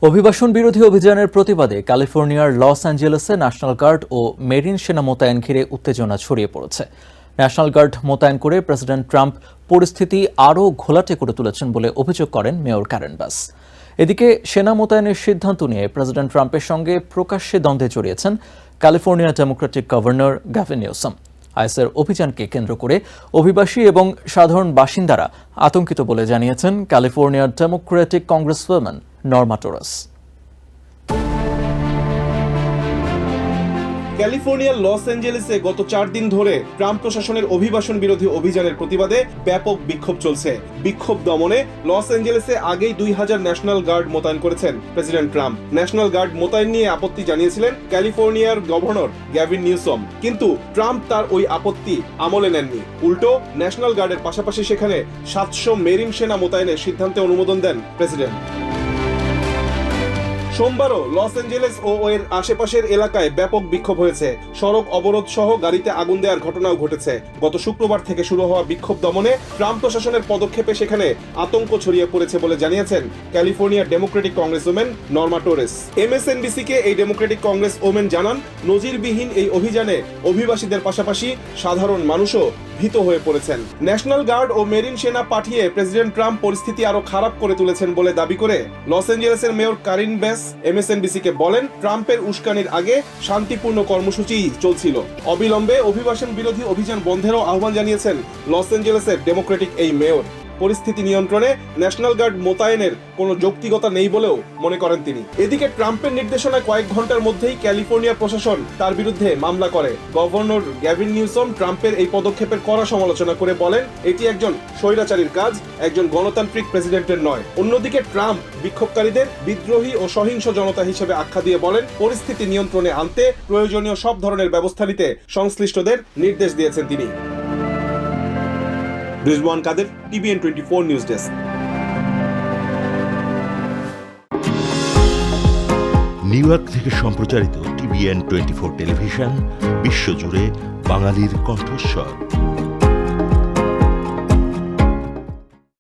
অভিবাসন বিরোধী অভিযানের প্রতিবাদে ক্যালিফোর্নিয়ার লস অ্যাঞ্জেলেসে ন্যাশনাল গার্ড ও মেরিন সেনা মোতায়েন ঘিরে উত্তেজনা ছড়িয়ে পড়েছে। ন্যাশনাল গার্ড মোতায়েন করে প্রেসিডেন্ট ট্রাম্প পরিস্থিতি আরও ঘোলাটে করে তুলেছেন বলে অভিযোগ করেন মেয়র ক্যারেন বাস। এদিকে সেনা মোতায়েনের সিদ্ধান্ত নিয়ে প্রেসিডেন্ট ট্রাম্পের সঙ্গে প্রকাশ্যে দ্বন্দ্বে জড়িয়েছেন California Democratic governor Gavin Newsom. আইএসের অভিযানকে কেন্দ্র করে অভিবাসী এবং সাধারণ বাসিন্দারা আতঙ্কিত বলে জানিয়েছেন ক্যালিফোর্নিয়ার ডেমোক্রেটিক কংগ্রেসওম্যান নর্মা টোরাস। ক্যালিফোর্নিয়ার লস অ্যাঞ্জেলেসে গত 4 দিন ধরে ট্রাম্প প্রশাসনের অভিবাসন বিরোধী অভিযানের প্রতিবাদে ব্যাপক বিক্ষোভ চলছে। বিক্ষোভ দমনে লস অ্যাঞ্জেলেসে আগেই 2000 ন্যাশনাল গার্ড মোতায়েন করেছেন প্রেসিডেন্ট ট্রাম্প। ন্যাশনাল গার্ড মোতায়েন নিয়ে আপত্তি জানিয়েছিলেন ক্যালিফোর্নিয়ার গভর্নর গ্যাভিন নিউসম, কিন্তু ট্রাম্প তার ওই আপত্তি আমলে নেননি। উল্টো ন্যাশনাল গার্ডের পাশাপাশি সেখানে 700 মেরিন সেনা মোতায়েনের সিদ্ধান্তে অনুমোদন দেন প্রেসিডেন্ট। সোমবারও লস অ্যাঞ্জেলেস ও এর আশেপাশের এলাকায় ব্যাপক বিক্ষোভ হয়েছে। সড়ক অবরোধ সহ গাড়িতে আগুন দেওয়ার ঘটনাও ঘটেছে। গত শুক্রবার থেকে শুরু হওয়া বিক্ষোভ দমনে ট্রাম্প প্রশাসনের পদক্ষেপে সেখানে আতঙ্ক ছড়িয়ে পড়েছে বলে জানিয়েছেন ক্যালিফোর্নিয়ার ডেমোক্রেটিক কংগ্রেসওম্যান নর্মা টোরেস। এমএসএনবিসিকে এই ডেমোক্রেটিক কংগ্রেস ওমেন জানান, নজিরবিহীন এই অভিযানে অভিবাসীদের পাশাপাশি সাধারণ মানুষও ভীত হয়ে পড়েছেন। ন্যাশনাল গার্ড ও মেরিন সেনা পাঠিয়ে প্রেসিডেন্ট ট্রাম্প পরিস্থিতি আরো খারাপ করে তুলেছেন বলে দাবি করে লস অ্যাঞ্জেলেসের মেয়র কারিন বাস এমএসএনবিসিকে বলেন, ট্রাম্পের উস্কানির আগে শান্তিপূর্ণ কর্মসূচি চলছিল। অবিলম্বে অভিবাসন বিরোধী অভিযান বন্ধেরও আহ্বান জানিয়েছেন লস অ্যাঞ্জেলেসের ডেমোক্রেটিক এই মেয়র। পরিস্থিতি নিয়ন্ত্রণে ন্যাশনাল গার্ড মোতায়েনের কোনো যৌক্তিকতা নেই বলেও মনে করেন তিনি। এদিকে ট্রাম্পের নির্দেশনায় কয়েক ঘন্টার মধ্যেই ক্যালিফোর্নিয়া প্রশাসন তার বিরুদ্ধে মামলা করে। গভর্নর গ্যাভিন নিউসম ট্রাম্পের এই পদক্ষেপের কড়া সমালোচনা করে বলেন, এটি একজন স্বৈরাচারীর কাজ, একজন গণতান্ত্রিক প্রেসিডেন্টের নয়। অন্যদিকে ট্রাম্প বিক্ষোভকারীদের বিদ্রোহী ও সহিংস জনতা হিসেবে আখ্যা দিয়ে বলেন, পরিস্থিতি নিয়ন্ত্রণে আনতে প্রয়োজনীয় সব ধরনের ব্যবস্থা নিতে সংশ্লিষ্টদের নির্দেশ দিয়েছেন তিনি। Rizwan Kader, TVN 24 news desk. New York থেকে সম্প্রচারিত টিভিএন 24 টেলিভিশন বিশ্বজুড়ে বাঙালির কণ্ঠস্বর।